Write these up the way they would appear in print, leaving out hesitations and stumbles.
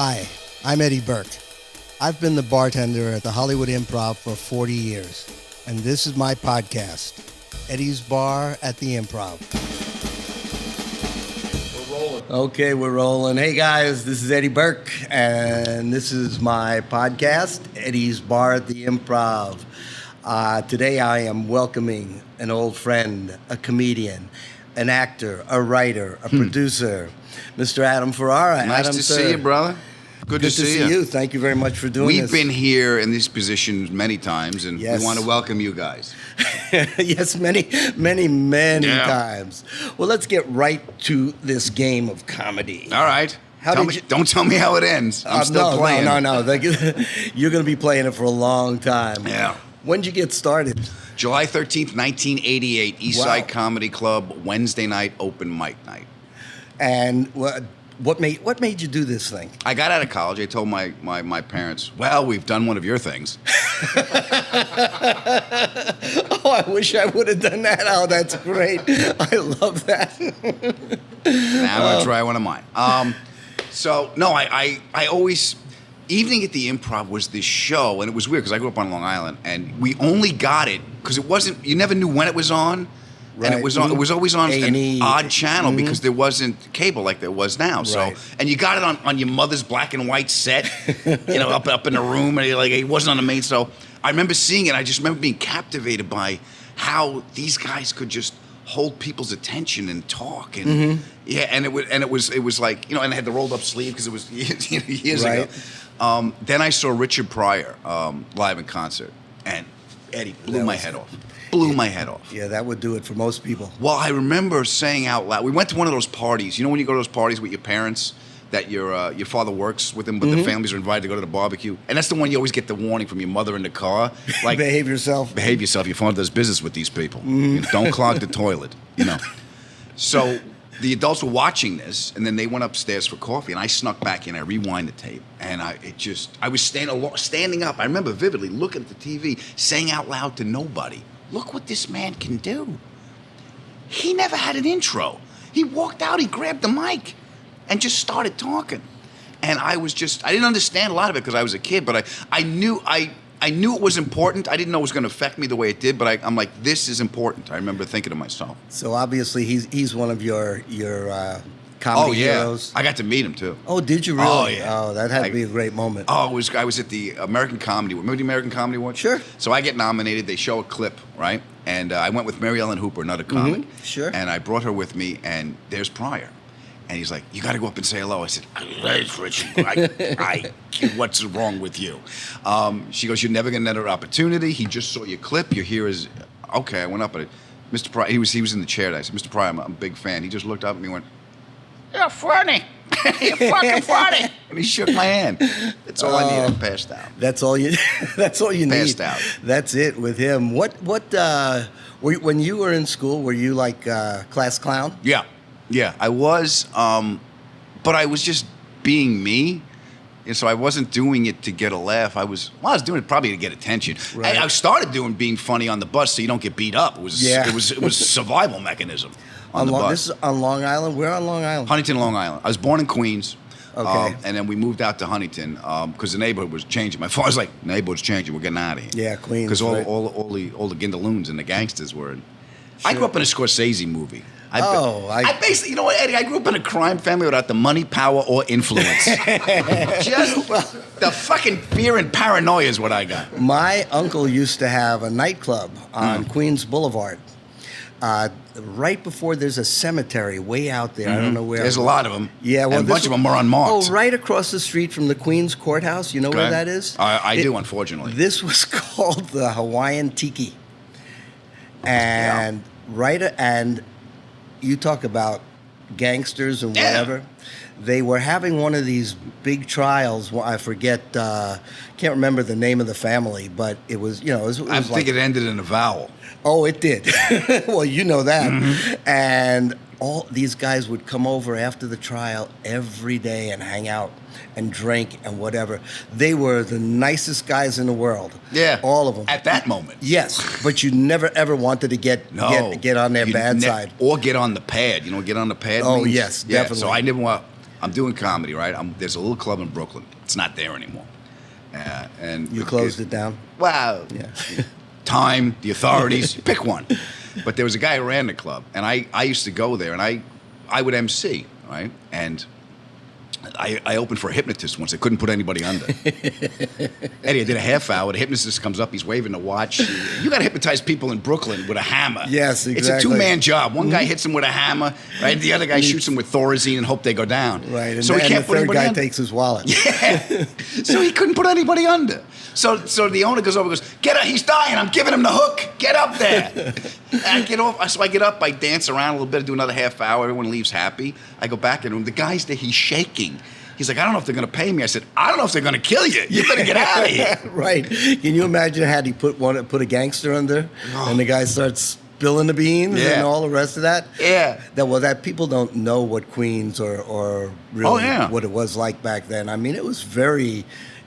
Hi, I'm Eddie Burke. I've been the bartender at the Hollywood Improv for 40 years, and this is my podcast, Eddie's Bar at the Improv. We're rolling. Okay, we're rolling. Hey guys, this is Eddie Burke, and this is my podcast, Eddie's Bar at the Improv. Today I am welcoming an old friend, a comedian, an actor, a writer, a producer, Mr. Adam Ferrara. Nice Adam, to sir. see you, brother. Good to see you. Thank you very much for doing We've this. been here in this position many times, and Yes. we want to welcome you guys. Yes, many Yeah. times. Well, let's get right to this game of comedy. All right. How Tell did me, you- don't tell me how it ends. I'm still playing. No. You're going to be playing it for a long time. Yeah. When did you get started? July 13th, 1988, East Wow. Side Comedy Club, Wednesday night, open mic night. And what made you do this thing? I got out of college. I told my parents, well, we've done one of your things. Oh, I wish I would have done that. Oh, that's great. I love that. Now I'm going to try one of mine. I always... Evening at the Improv was this show, and it was weird because I grew up on Long Island, and we only got it because it wasn't. You never knew when it was on, Right. and it was on. It was always on A&E. an odd channel because there wasn't cable like there was now. So, Right. and you got it on your mother's black and white set, up in the room, and it wasn't on the main. So I remember seeing it. I just remember being captivated by how these guys could just hold people's attention and talk, and it was like and it had the rolled up sleeve because it was years Right. ago. Then I saw Richard Pryor live in concert, and Eddie blew my head off. Blew my head off. Yeah, that would do it for most people. Well, I remember saying out loud. We went to one of those parties. You know when you go to those parties with your parents that your father works with them, but the families are invited to go to the barbecue, and that's the one you always get the warning from your mother in the car, like Behave yourself. behave yourself. Your father does business with these people. Don't clog the toilet. So the adults were watching this, and then they went upstairs for coffee, and I snuck back in. I rewind the tape, and I was standing up. I remember vividly looking at the TV, saying out loud to nobody, "Look what this man can do." He never had an intro. He walked out, he grabbed the mic, and just started talking. And I didn't understand a lot of it because I was a kid, but I knew it was important. I didn't know it was going to affect me the way it did, but I'm like, this is important. I remember thinking to myself. So obviously he's one of your comedy heroes. I got to meet him too. Oh, did you really? Oh, yeah. Oh, that had to be a great moment. Oh, I was at the American Comedy Award. Remember the American Comedy Award? Sure. So I get nominated. They show a clip, right? And I went with Mary Ellen Hooper, another comic. Sure. And I brought her with me, and there's Pryor. And he's like, you got to go up and say hello. I said, "It's Richard. What's wrong with you?" She goes, "You're never going to get another opportunity. He just saw your clip. You're here as..." Okay, I went up, and Mr. Pryor, he was in the chair. I said, "Mr. Pryor, I'm a big fan." He just looked up at me and went, "You're funny. You're fucking funny." And he shook my hand. That's all I needed. I passed out. That's all you. That's all you need. Passed out. That's it with him. When you were in school, were you like class clown? Yeah, I was, but I was just being me. And so I wasn't doing it to get a laugh. I was doing it probably to get attention. Right. I started being funny on the bus so you don't get beat up. It was a survival mechanism on the bus. This is on Long Island. Where on Long Island? Huntington, Long Island. I was born in Queens. Okay. And then we moved out to Huntington because the neighborhood was changing. My father's like, "Neighborhood's changing. We're getting out of here." Yeah, Queens. Because right. all the Gindaloons and the gangsters were in. I Sure. grew up in a Scorsese movie. I basically, you know what, Eddie? I grew up in a crime family without the money, power, or influence. Just the fucking fear and paranoia is what I got. My uncle used to have a nightclub on Queens Boulevard. Right before there's a cemetery way out there. I don't know where. There's a lot of them. Yeah, well, and a bunch of them are unmarked. Oh, right across the street from the Queens Courthouse. You know where that is? I do, unfortunately. This was called the Hawaiian Tiki. And and you talk about gangsters and whatever. They were having one of these big trials. I forget, can't remember the name of the family, but it was, it was I think it ended in a vowel. Oh, it did. Well, you know that. And all these guys would come over after the trial every day and hang out and drink and whatever. They were the nicest guys in the world. Yeah. All of them. At that moment. Yes, but you never ever wanted to get on their bad side. Or get on the pad. You know, get on the pad. Oh, means? yes, Yeah, definitely. so I never want. I'm doing comedy, right? There's a little club in Brooklyn. It's not there anymore. And You closed it down? Wow. Yeah. Time, the authorities, pick one. But there was a guy who ran the club, and I used to go there, and I would MC, right? And I opened for a hypnotist once. I couldn't put anybody under. Eddie, I did a half hour. The hypnotist comes up. He's waving the watch. You got to hypnotize people in Brooklyn with a hammer. Yes, exactly. It's a two-man job. One guy hits him with a hammer, right? The other guy shoots him with Thorazine and hope they go down. Right. And so he can't the put third anybody guy under. takes his wallet. Yeah. So he couldn't put anybody under. So the owner goes over and goes, get up, he's dying. I'm giving him the hook. Get up there. And I get off. So I get up. I dance around a little bit. I do another half hour. Everyone leaves happy. I go back in the room. The guy's there. He's shaking. He's like, I don't know if they're going to pay me. I said, I don't know if they're going to kill you. You better get out of here. Right. Can you imagine had he put a gangster under and the guy starts spilling the beans and all the rest of that? Yeah. That people don't know what Queens or really what it was like back then. I mean, it was very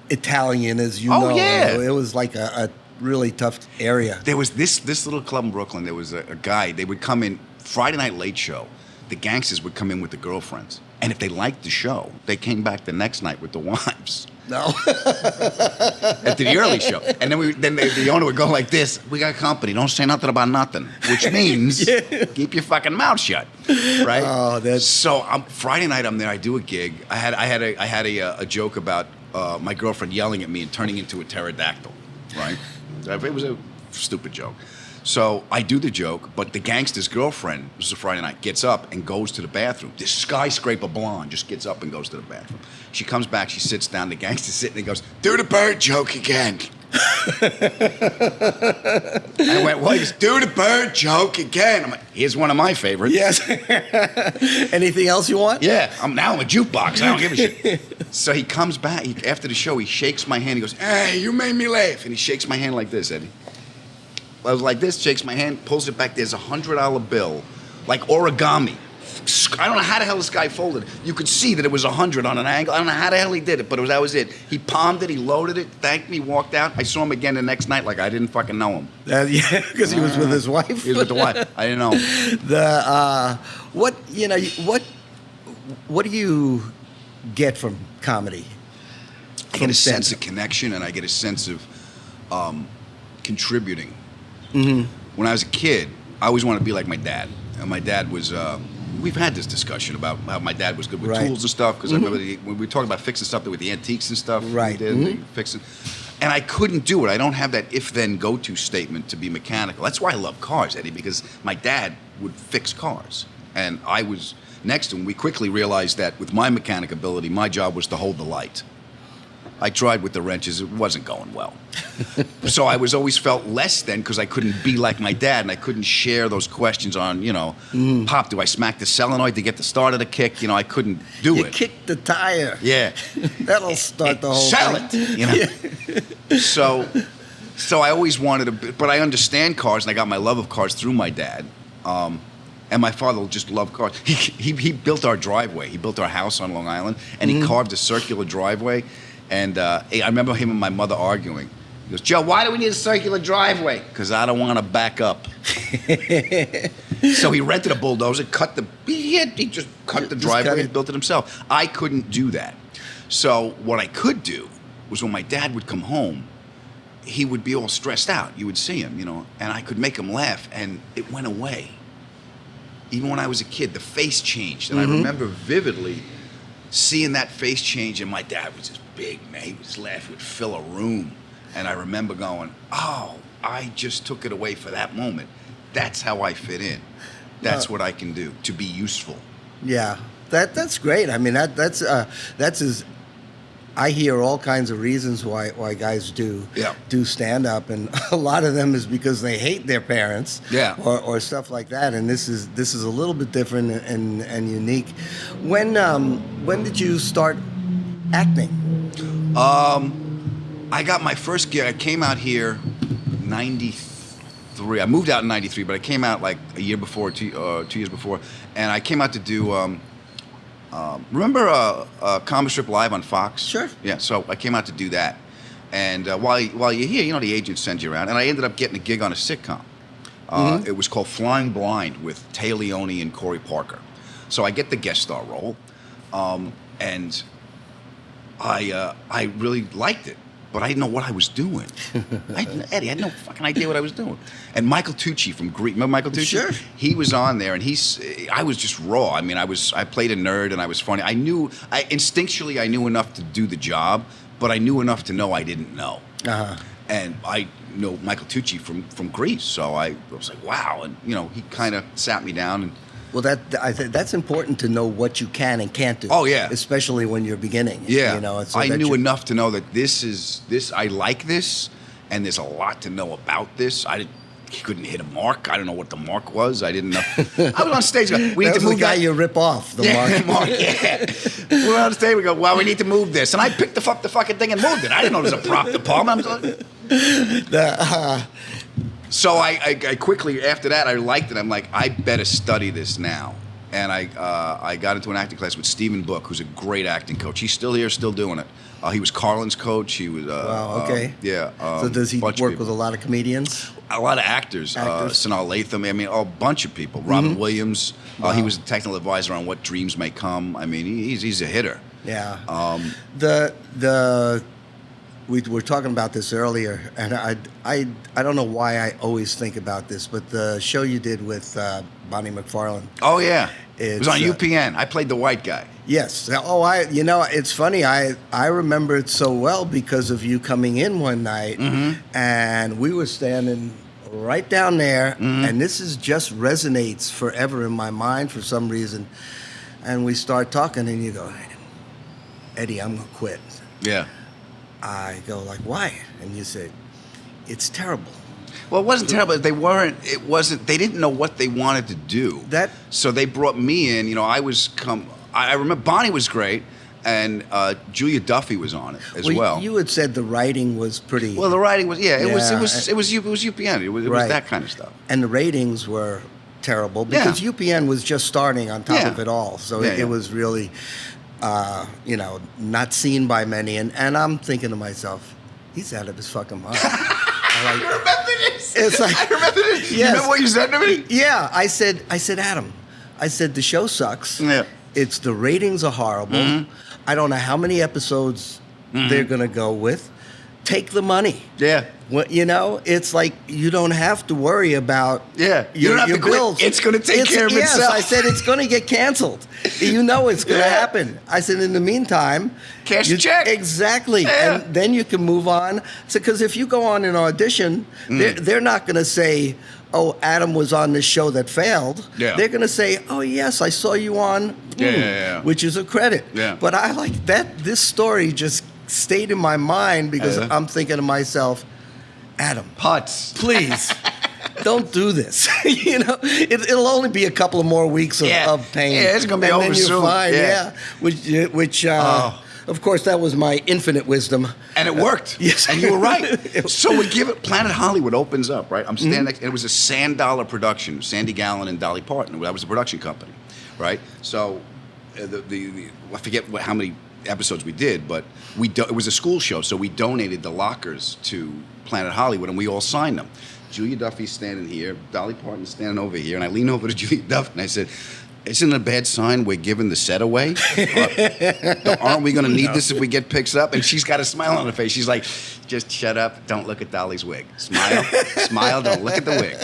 Italian, as you know. Yeah. It was like a really tough area. There was this little club in Brooklyn. There was a guy. They would come in Friday Night Late Show. The gangsters would come in with the girlfriends. And if they liked the show, they came back the next night with the wives. No. After the early show. And then the owner would go like this, we got company, don't say nothing about nothing. Which means keep your fucking mouth shut. Right? Oh, So Friday night I'm there, I do a gig. I had a joke about my girlfriend yelling at me and turning into a pterodactyl. Right? It was a stupid joke. So I do the joke, but the gangster's girlfriend, this is a Friday night, gets up and goes to the bathroom. This skyscraper blonde just gets up and goes to the bathroom. She comes back, she sits down, the gangster's sitting and goes, do the bird joke again. I went, well, he goes, do the bird joke again. I'm like, here's one of my favorites. Yes. Anything else you want? Yeah, I'm a jukebox. I don't give a shit. So he comes back, after the show, he shakes my hand. He goes, hey, you made me laugh. And he shakes my hand like this, Eddie. I was like this, shakes my hand, pulls it back. There's $100 bill, like origami. I don't know how the hell this guy folded it. You could see that it was 100 on an angle. I don't know how the hell he did it, but that was it. He palmed it, he loaded it, thanked me, walked out. I saw him again the next night like I didn't fucking know him. Yeah, because he was with his wife. He was with the wife. I didn't know him. What do you get from comedy? I get a sense of connection, and I get a sense of contributing. Mm-hmm. When I was a kid, I always wanted to be like my dad. And my dad was, we've had this discussion about how my dad was good with tools and stuff, because I remember when we talked about fixing stuff with the antiques and stuff. Right. Fixing. And I couldn't do it. I don't have that if-then go-to statement to be mechanical. That's why I love cars, Eddie, because my dad would fix cars. And I was next to him. We quickly realized that with my mechanic ability, my job was to hold the light. I tried with the wrenches. It wasn't going well. So I was always felt less than because I couldn't be like my dad, and I couldn't share those questions on, Pop, do I smack the solenoid to get the starter to kick? I couldn't do it. You kick the tire. Yeah. That'll start the whole Sell thing. it. So I always wanted to, but I understand cars, and I got my love of cars through my dad. And my father just loved cars. He built our driveway. He built our house on Long Island, and he carved a circular driveway. And I remember him and my mother arguing. He goes, Joe, why do we need a circular driveway? Because I don't want to back up. So he rented a bulldozer, he just cut the driveway and built it himself. I couldn't do that. So what I could do was when my dad would come home, he would be all stressed out. You would see him, and I could make him laugh, and it went away. Even when I was a kid, the face changed. And I remember vividly seeing that face change, and my dad was this big man. His laugh would fill a room. And I remember going, oh, I just took it away for that moment. That's how I fit in. That's what I can do to be useful. Yeah, that's great. I mean, that's as I hear all kinds of reasons why guys do stand up, and a lot of them is because they hate their parents, or stuff like that. And this is a little bit different and unique. When did you start acting? I got my first gig. I came out here 93. I moved out in 93, but I came out like a year before, 2 years before, and I came out to do. Remember Comic Strip Live on Fox? Sure. Yeah, so I came out to do that. And while you're here, the agent sends you around. And I ended up getting a gig on a sitcom. It was called Flying Blind with Tay Leone and Corey Parker. So I get the guest star role. And I really liked it, but I didn't know what I was doing. Eddie, I had no fucking idea what I was doing. And Michael Tucci from Greek, remember Michael Tucci? Sure. He was on there, and I was just raw. I mean, I played a nerd, and I was funny. Instinctually, I knew enough to do the job, but I knew enough to know I didn't know. Uh-huh. And I know Michael Tucci from Greece, so I was like, wow. And, he kind of sat me down and... Well, I think that's important to know what you can and can't do. Oh, yeah. Especially when you're beginning. Yeah. I knew enough to know that I like this, and there's a lot to know about this. He couldn't hit a mark. I don't know what the mark was. I didn't know. I was on stage. We need to move the guy you rip off. The mark. Yeah. We're on stage. We go, well, we need to move this, and I picked the fucking thing and moved it. I didn't know there was a prop department. So I quickly, after that, I liked it. I'm like, I better study this now. And I got into an acting class with Stephen Book, who's a great acting coach. He's still here, still doing it. He was Carlin's coach. He was... wow, okay. Yeah. So does he work with a lot of comedians? A lot of actors. Sanaa Lathan. I mean, a bunch of people. Robin Williams. Wow. He was a technical advisor on What Dreams May Come. I mean, he's a hitter. Yeah. We were talking about this earlier, and I don't know why I always think about this, but the show you did with Bonnie McFarlane. Oh yeah, it was on UPN. I played the white guy. Yes. Oh, it's funny. I remember it so well because of you coming in one night, and we were standing right down there, and this just resonates forever in my mind for some reason. And we start talking, and you go, Eddie, I'm gonna quit. Yeah. I go like, why? And you said, it's terrible. Well, it wasn't terrible. They didn't know what they wanted to do. So they brought me in. I remember Bonnie was great, and Julia Duffy was on it as well. You had said the writing was pretty. Well, the writing was, it was UPN. It was that kind of stuff. And the ratings were terrible because UPN was just starting on top of it all. So it was really... not seen by many, and I'm thinking to myself, he's out of his fucking mind. I remember this. It's like, I remember this. Yes. You remember what you said to me? Yeah, I said, Adam, the show sucks. Yeah. It's the ratings are horrible. I don't know how many episodes they're gonna go with. Take the money. Yeah. Well, it's like you don't have to worry about you don't have your to bills. Quit. It's going to take care of itself. Yes, I said it's going to get canceled. It's going to happen. I said in the meantime, cash check. Exactly, and then you can move on. So because if you go on an audition, they're not going to say, "Oh, Adam was on this show that failed." Yeah. They're going to say, "Oh, yes, I saw you on," which is a credit. Yeah. But I like that. This story just stayed in my mind because I'm thinking to myself, Adam, Putz, please don't do this. It'll only be a couple of more weeks of pain. Yeah, it's gonna be over soon. Fine. Yeah. Which of course, that was my infinite wisdom, and it worked. Yes, and you were right. So we give it. Planet Hollywood opens up, right? I'm standing next. It was a $100 production. Sandy Gallen and Dolly Parton. That was the production company, right? So I forget how many episodes we did, but it was a school show, so we donated the lockers to Planet Hollywood, and we all signed them. Julia Duffy's standing here, Dolly Parton's standing over here, and I lean over to Julia Duffy and I said, "Isn't it a bad sign we're giving the set away? Aren't we going to need this if we get picked up?" And she's got a smile on her face. She's like, "Just shut up. Don't look at Dolly's wig. Smile. Don't look at the wig."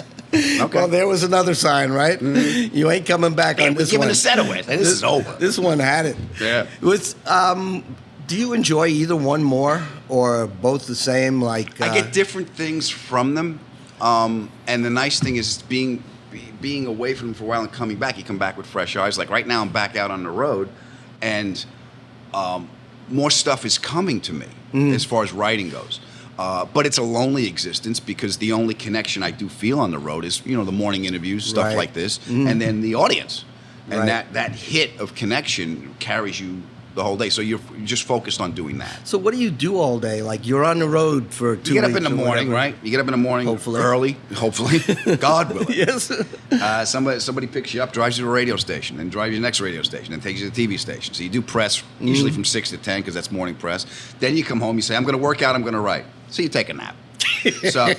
Okay. Well, there was another sign, right? You ain't coming back on this one. We're giving the set away. This is over. This one had it. Yeah. Do you enjoy either one more or both the same? Like I get different things from them, and the nice thing is being away from them for a while and coming back. You come back with fresh eyes. Like right now, I'm back out on the road, and more stuff is coming to me as far as writing goes. But it's a lonely existence because the only connection I do feel on the road is the morning interviews, stuff like this, and then the audience, and that hit of connection carries you the whole day. So you're just focused on doing that. So what do you do all day? Like you're on the road for 2 weeks. You get up in the morning, right? You get up in the morning early, hopefully, God willing. Yes. Somebody picks you up, drives you to a radio station, then drives you to the next radio station, then takes you to the TV station. So you do press, usually from 6 to 10 because that's morning press. Then you come home, you say, "I'm going to work out, I'm going to write." So you take a nap. So you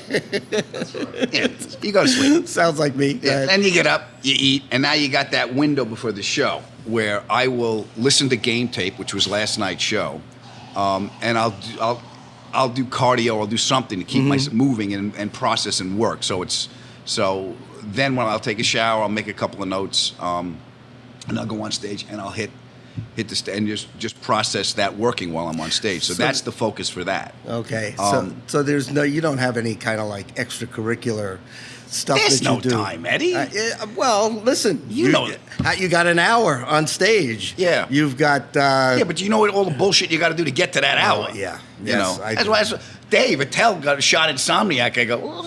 go to sleep. Sounds like me. Yeah. Then you get up, you eat, and now you got that window before the show where I will listen to game tape, which was last night's show, and I'll do cardio. I'll do something to keep myself moving and process and work. So then when I'll take a shower, I'll make a couple of notes, and I'll go on stage and I'll hit the stage and just process that working while I'm on stage. So that's the focus for that. Okay. So there's you don't have any kind of like extracurricular stuff There's that you no do. time, Eddie. Well, listen, You know you got an hour on stage. Yeah. You've got. Yeah, but you know what? All the bullshit you got to do to get to that hour. Yeah. You Yes, know. I That's do. why Dave Attell got a shot at Insomniac. I go,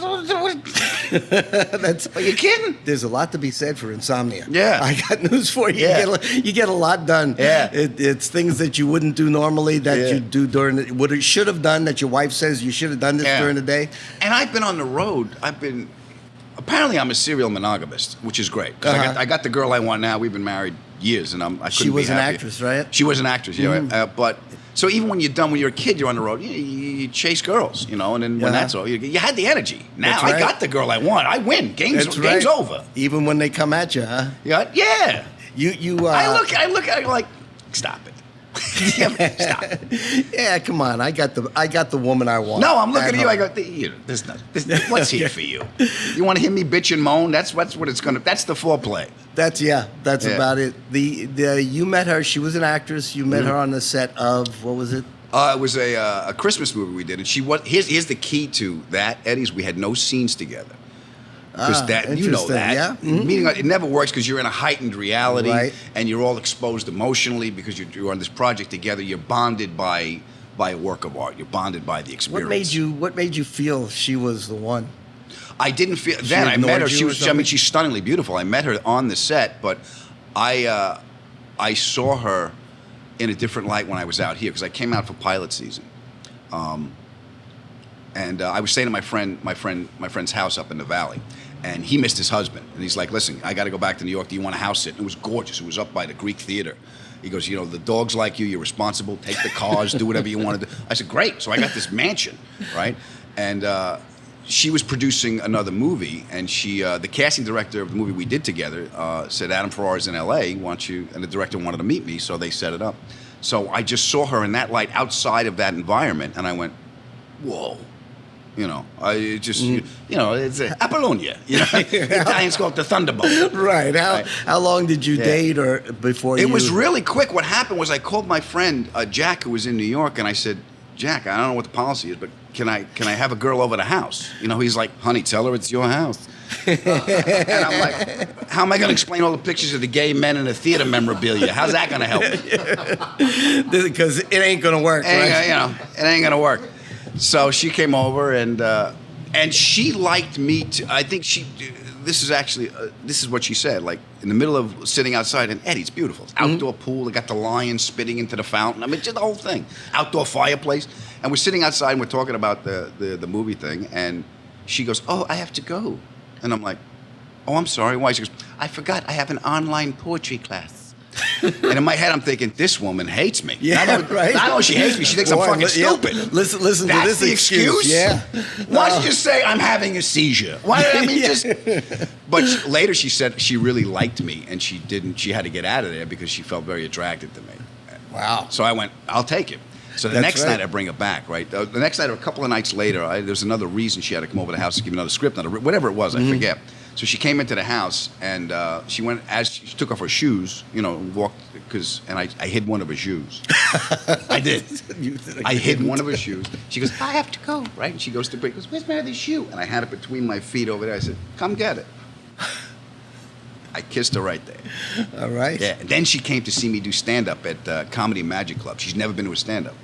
That's. are you kidding? There's a lot to be said for insomnia. Yeah. I got news for you. Yeah. You get a lot done. Yeah. It's things that you wouldn't do normally that Yeah. you do during should have done that your wife says you should have done this during the day. And I've been on the road. Apparently, I'm a serial monogamist, which is great. 'Cause I got the girl I want now. We've been married years, and I couldn't She was be an happier. actress, right? She was an actress, yeah. But so even when you're done, when you're a kid, you're on the road. You chase girls, and then when that's all, you had the energy. Now That's right. I got the girl I want. I win. Game's over. Even when they come at you, huh? Yeah. You. I look at it like, stop it. Stop it. Yeah, come on. I got the woman I want. No, I'm looking at you. I home. go, there's nothing. What's here for you? You want to hear me bitch and moan? That's what it's gonna. That's the foreplay. That's about it. The you met her. She was an actress. You met her on the set of what was it? It was a Christmas movie we did, and here's the key to that, Eddie, is we had no scenes together. Because you know interesting, that. yeah. Meaning it never works because you're in a heightened reality, Right. and you're all exposed emotionally because you're on this project together. You're bonded by a work of art. You're bonded by the experience. What made you feel she was the one? I didn't feel then. I met her. ignored you or something? She's stunningly beautiful. I met her on the set, but I saw her in a different light when I was out here because I came out for pilot season, and I was staying at my friend's house up in the valley, and he missed his husband, and he's like, "Listen, I got to go back to New York. Do you want a house sit?" And it was gorgeous. It was up by the Greek Theater. He goes, the dogs like you. You're responsible. Take the cars. Do whatever you want to do. I said, great. So I got this mansion, right? And she was producing another movie, and the casting director of the movie we did together said, Adam Ferrara's in L.A. And the director wanted to meet me, so they set it up. So I just saw her in that light outside of that environment, and I went, whoa. I just, it's Apollonia. The Italians call it the Thunderbolt. Right. How long did you date or before It was really quick. What happened was I called my friend Jack, who was in New York, and I said, Jack, I don't know what the policy is, but can I have a girl over the house? He's like, honey, tell her it's your house. And I'm like, how am I going to explain all the pictures of the gay men in the theater memorabilia? How's that going to help? Because it ain't going to work, right? It ain't going to work. So she came over and she liked me. I think this is what she said. Like in the middle of sitting outside, and Eddie, it's beautiful. It's outdoor pool. They got the lion spitting into the fountain. I mean, just the whole thing. Outdoor fireplace. And we're sitting outside and we're talking about the movie thing. And she goes, "Oh, I have to go." And I'm like, "Oh, I'm sorry. Why?" She goes, "I forgot. I have an online poetry class." And in my head, I'm thinking, this woman hates me. Yeah, right. Not only she hates me, she thinks I'm fucking stupid. Yeah. Listen That's to this the excuse. Yeah. Why don't you just say I'm having a seizure? Why? I mean, But later she said she really liked me, and she didn't. She had to get out of there because she felt very attracted to me. Wow. So I went, I'll take it. So the next night I bring her back, right? The next night or a couple of nights later, there's another reason she had to come over to the house to give me another script, whatever it was, I forget. So she came into the house, and she went, as she took off her shoes, walked, and I hid one of her shoes. I did. I hid one of her shoes. She goes, I have to go, right? And she goes to break. Goes, where's my other shoe? And I had it between my feet over there. I said, come get it. I kissed her right there. All right. Yeah. And then she came to see me do stand-up at Comedy Magic Club. She's never been to a stand-up.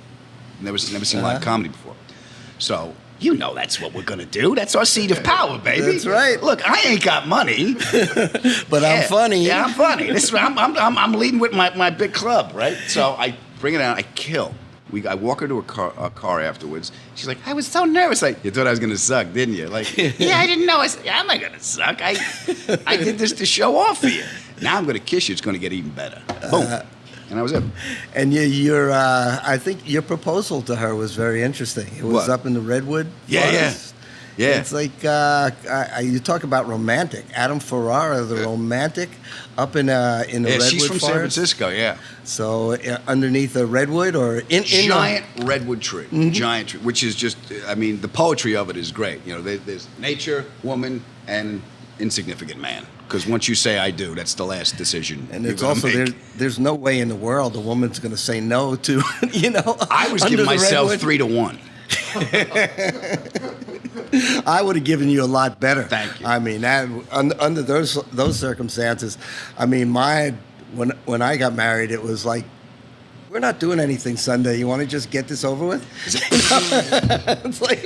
Never seen live comedy before. So, that's what we're going to do. That's our seat of power, baby. That's right. Look, I ain't got money. But I'm funny. Yeah, I'm funny. I'm leading with my big club, right? So I bring it out. I kill. I walk her to a car afterwards. She's like, I was so nervous. Like, you thought I was going to suck, didn't you? Like, yeah, I didn't know. I said, yeah, I'm not going to suck. I did this to show off for you. Now I'm going to kiss you. It's going to get even better. Boom. And that was it. And I think your proposal to her was very interesting. It was up in the Redwood Yeah, Forest. Yeah. It's like you talk about romantic. Adam Ferrara, the romantic, up in the redwood she's from San forest. Francisco. Yeah. So underneath a redwood or in giant redwood tree, giant tree, which is just, I mean, the poetry of it is great. You know, there's nature, woman, and insignificant man. Because once you say I do, that's the last decision. And you're it's gonna also make. there's no way in the world a woman's going to say no to I was under giving the myself redwood. 3 to 1. I would have given you a lot better. Thank you. I mean, under those circumstances, I mean, when I got married, it was like, we're not doing anything Sunday. You want to just get this over with? it's like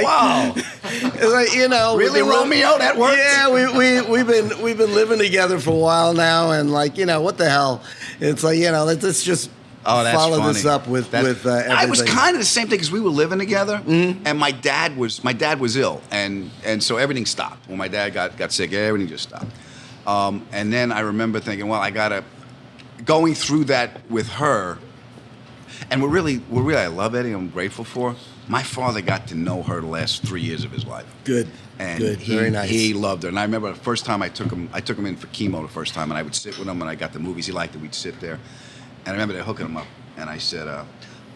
Wow. It's like, Really, Romeo? That worked? Yeah, we've been living together for a while now, and like, what the hell? It's like, let's just follow funny. this up with everything. I was kind of the same thing because we were living together, and my dad was ill, and so everything stopped. When my dad got sick, everything just stopped. And then I remember thinking, well, I gotta going through that with her, and what really I love Eddie. I'm grateful for. My father got to know her the last 3 years of his life. Good. And Good. Very nice. He loved her. And I remember the first time I took him in for chemo the first time, and I would sit with him, and I got the movies he liked, and we'd sit there. And I remember they hooking him up, and I said,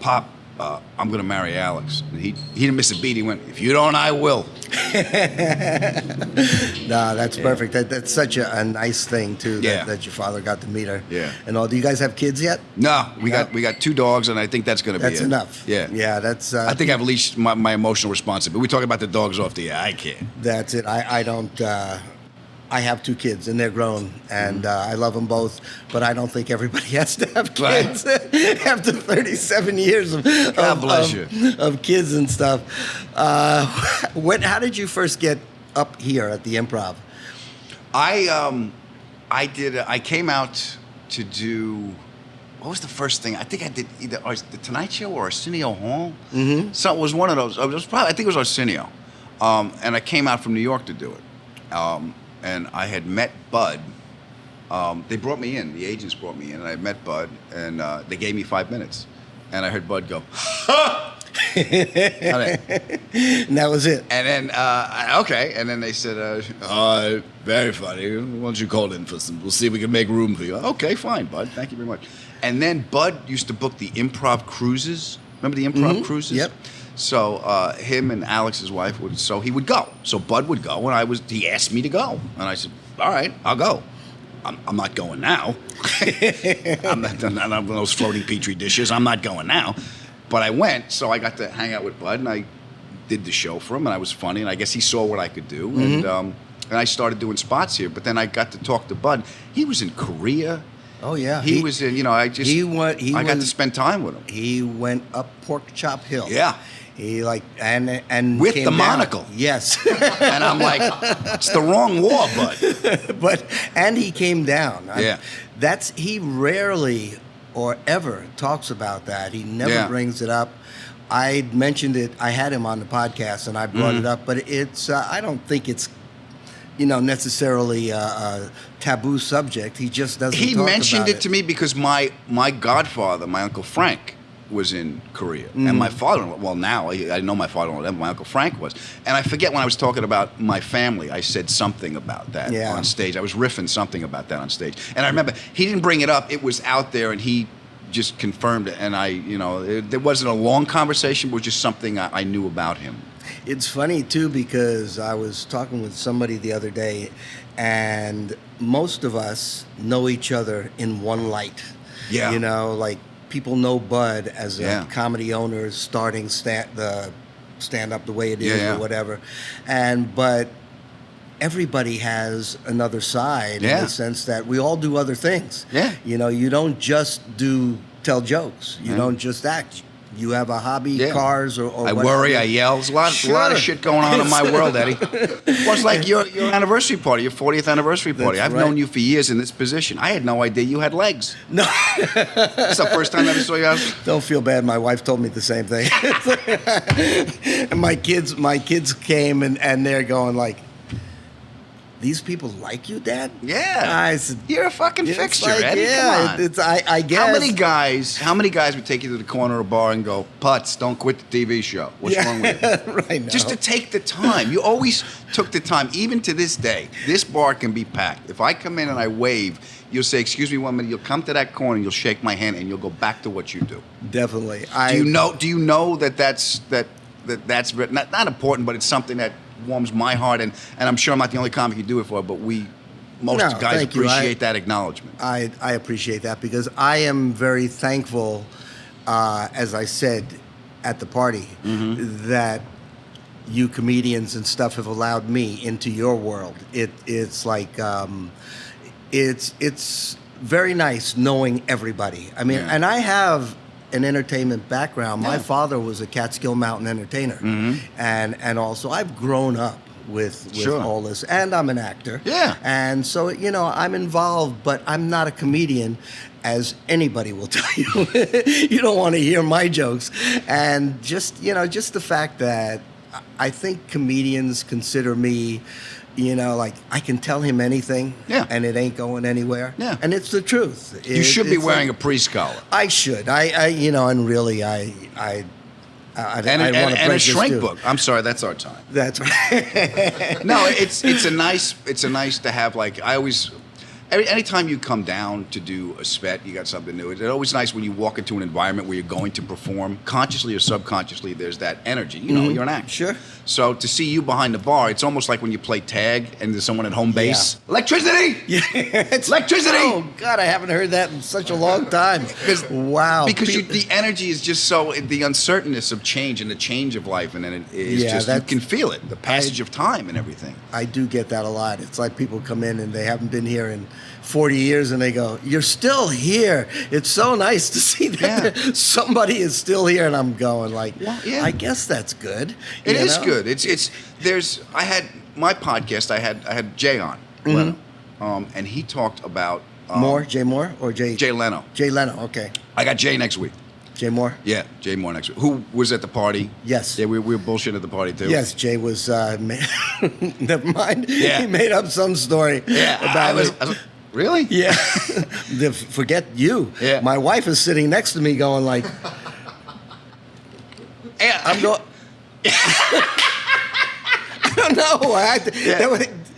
Pop, I'm going to marry Alex. And he didn't miss a beat. He went, if you don't, I will. No, that's perfect. That's such a nice thing, too, that your father got to meet her. Yeah. And all. Do you guys have kids yet? No, we got 2 dogs, and I think that's going to be it. That's enough. Yeah. Yeah, that's... I think I've leashed my emotional responsibility. We talk about the dogs off the air. I can't. That's it. I don't... I have 2 kids, and they're grown, and I love them both, but I don't think everybody has to have kids after 37 years of kids and stuff. How did you first get up here at the Improv? I came out to do, what was the first thing? I think I did either the Tonight Show or Arsenio Hall. Mm-hmm. So it was one of those. I think it was Arsenio, and I came out from New York to do it. And I had met Bud. They brought me in. The agents brought me in, and I met Bud, and they gave me 5 minutes. And I heard Bud go, ha! And that was it. And then, okay. And then they said, very funny. Why don't you call in for some? We'll see if we can make room for you. Okay, fine, Bud. Thank you very much. And then Bud used to book the Improv cruises. Remember the Improv cruises? Yep. So him and Alex's wife he would go. So Bud would go, and he asked me to go, and I said, all right, I'll go. I'm not going now. I'm not one of those floating petri dishes. I'm not going now. But I went, so I got to hang out with Bud, and I did the show for him, and I was funny, and I guess he saw what I could do, and I started doing spots here. But then I got to talk to Bud. He was in Korea. Oh yeah, he was in. I got to spend time with him. He went up Pork Chop Hill. Yeah. He and with came the down. monocle. Yes. And I'm like, it's the wrong war, Bud. And he came down. Yeah. He rarely or ever talks about that. He never brings it up. I mentioned it. I had him on the podcast, and I brought it up. But it's. I don't think it's. Necessarily a taboo subject. He just doesn't. He talk mentioned about it to me because my godfather, my Uncle Frank, was in Korea, and my father-in-law. Well, now I know my father-in-law. Then my Uncle Frank was, and I forget when I was talking about my family. I said something about that on stage. I was riffing something about that on stage, and I remember he didn't bring it up. It was out there, and he just confirmed it. And there wasn't a long conversation. It was just something I knew about him. It's funny, too, because I was talking with somebody the other day, and most of us know each other in one light. Yeah. Like people know Bud as a comedy owner starting the stand-up the way it is or whatever. But everybody has another side in the sense that we all do other things. Yeah. You don't just tell jokes. You don't just act. You have a hobby, cars, or I worry, I yell. There's a lot of shit going on in my world, Eddie. Well, it's like your anniversary party, your 40th anniversary party. I've known you for years in this position. I had no idea you had legs. No. It's the first time I ever saw you out. Don't feel bad. My wife told me the same thing. And my kids came, and they're going like, these people like you, Dad? Yeah. I said, You're a fucking it's fixture, like, Eddie. yeah, Come on. it's I guess. How many guys would take you to the corner of a bar and go, Putz, don't quit the TV show. What's wrong with you? Right now. Just to take the time. You always took the time. Even to this day, this bar can be packed. If I come in and I wave, you'll say, excuse me 1 minute. You'll come to that corner, you'll shake my hand, and you'll go back to what you do. Definitely. Do you know that's not important, but it's something that warms my heart, and I'm sure I'm not the only comic you do it for, but most guys appreciate that acknowledgement. I appreciate that because I am very thankful, as I said at the party, that you comedians and stuff have allowed me into your world. It's like it's very nice knowing everybody. I mean, and I have an entertainment background. My father was a Catskill Mountain entertainer, and also I've grown up with all this, and I'm an actor. Yeah, and so I'm involved, but I'm not a comedian, as anybody will tell you. You don't want to hear my jokes, and just the fact that I think comedians consider me. Like I can tell him anything, and it ain't going anywhere. Yeah, and it's the truth. You should be wearing a priest collar. I should. And really, I and a shrink book. I'm sorry, that's our time. That's right. No, it's a nice to have. Like I always. Anytime you come down to do a spec, you got something new. It's always nice when you walk into an environment where you're going to perform, consciously or subconsciously, there's that energy. You're an actor. Sure. So to see you behind the bar, it's almost like when you play tag and there's someone at home base. Yeah. Electricity! Yeah. Electricity! Oh, God, I haven't heard that in such a long time. Wow. Because the energy is just so, the uncertainness of change and the change of life, and then it is you can feel it, the passage of time and everything. I do get that a lot. It's like people come in and they haven't been here in 40 years and they go, you're still here. It's so nice to see that somebody is still here. And I'm going like, I guess that's good. It is good. I had my podcast, I had Jay on, Leno, and he talked about Jay Moore or Jay Leno. Jay Leno, okay. I got Jay next week. Jay Moore? Yeah, Jay Moore next week. Who was at the party? Yes. Yeah, we were bullshitting at the party too. Yes, Jay was, never mind. Yeah. He made up some story about I was really? Yeah. Forget you. Yeah. My wife is sitting next to me going like, I'm going, I don't know.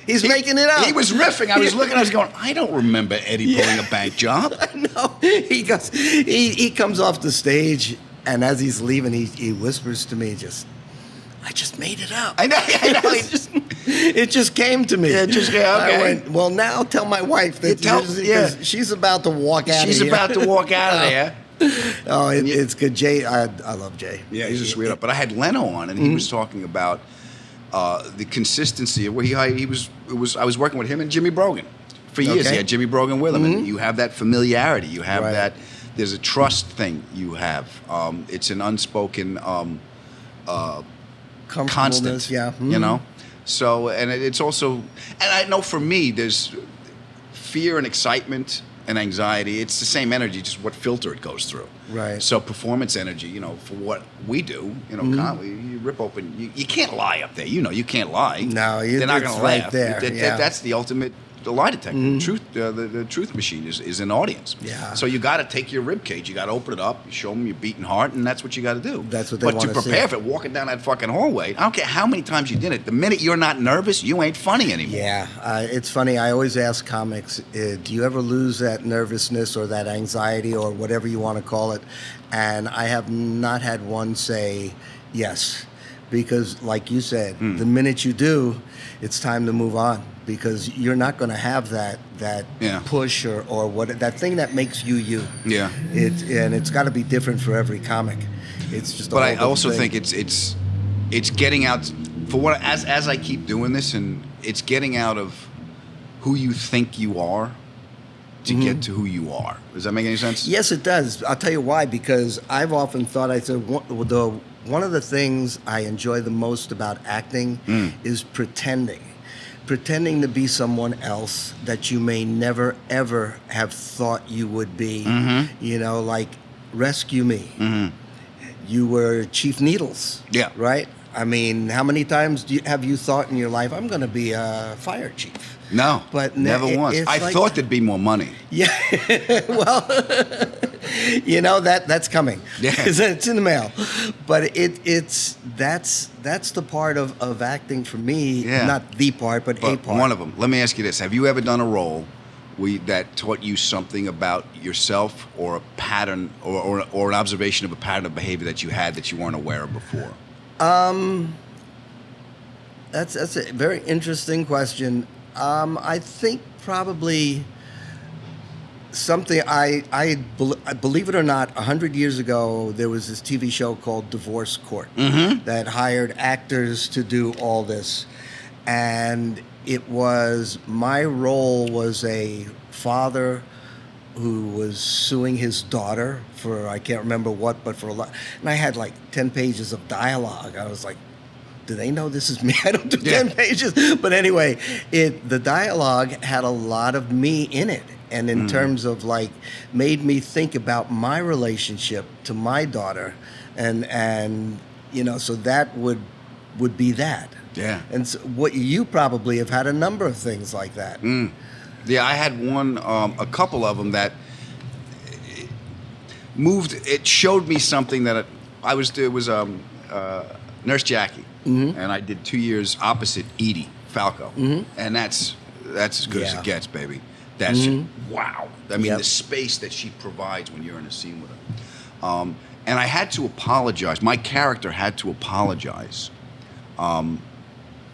He's making it up. He was riffing. I was looking. I was going, I don't remember Eddie pulling a bank job. No. He goes. He comes off the stage, and as he's leaving, he whispers to me, I just made it up. I know. It just came to me. Yeah, okay. I went, well, now tell my wife that she's about to walk out of here. She's about to walk out of there. Oh, it's good. Jay, I love Jay. Yeah, he's a sweetheart. But I had Leno on, and he was talking about the consistency of where I was working with him and Jimmy Brogan for years. Okay. He had Jimmy Brogan with him, and you have that familiarity. You have that. There's a trust thing you have. It's an unspoken constant. Yeah. So, and it's also, and I know for me, there's fear and excitement and anxiety. It's the same energy, just what filter it goes through. Right. So performance energy, for what we do, comedy, you rip open. You can't lie up there. You can't lie. No, they're not going to laugh. There. That's the ultimate. The lie detector, the truth machine is an audience. Yeah. So you got to take your rib cage, you got to open it up, you show them your beating heart, and that's what you got to do. That's what they want to see. But to prepare for it, walking down that fucking hallway, I don't care how many times you did it. The minute you're not nervous, you ain't funny anymore. Yeah, it's funny. I always ask comics, do you ever lose that nervousness or that anxiety or whatever you want to call it? And I have not had one say yes, because like you said, the minute you do, it's time to move on. Because you're not going to have that push or what that thing that makes you. Yeah. It's got to be different for every comic. It's just. But I also think it's getting out for what as I keep doing this, and it's getting out of who you think you are to get to who you are. Does that make any sense? Yes, it does. I'll tell you why. Because I've often thought one of the things I enjoy the most about acting is pretending to be someone else that you may never, ever have thought you would be. Like Rescue Me. You were Chief Needles. Yeah. Right? I mean, how many times have you thought in your life, I'm going to be a fire chief? No, But never once. I thought there'd be more money. Yeah, well, that's coming. Yeah. It's in the mail. But that's the part of acting for me. Yeah. Not the part, but a part. One of them. Let me ask you this: have you ever done a role that taught you something about yourself, or a pattern, or an observation of a pattern of behavior that you had that you weren't aware of before? That's a very interesting question. I think probably something I believe it or not, 100 years ago there was this TV show called Divorce Court that hired actors to do all this, and my role was a father who was suing his daughter for, I can't remember what, but for a lot, and I had like 10 pages of dialogue. I was like, do they know this is me? I don't do 10 pages. But anyway, the dialogue had a lot of me in it. And in terms of like, made me think about my relationship to my daughter. And so that would be that. Yeah. And so what you probably have had a number of things like that. Yeah, I had one, a couple of them that it showed me something that it was Nurse Jackie. And I did 2 years opposite Edie Falco, and that's as good as it gets, baby. That's just, wow. I mean, the space that she provides when you're in a scene with her. And I had to apologize. My character had to apologize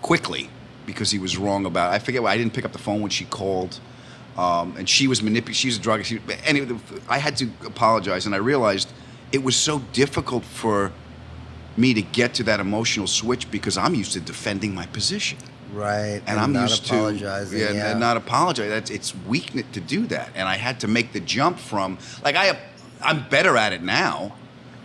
quickly because he was wrong about. I forget. I didn't pick up the phone when she called, and she was manipulating. She's a drug. I had to apologize, and I realized it was so difficult for me to get to that emotional switch because I'm used to defending my position. Right. And I'm not used apologizing. to and not apologize. It's weakness to do that. And I had to make the jump from I'm better at it now.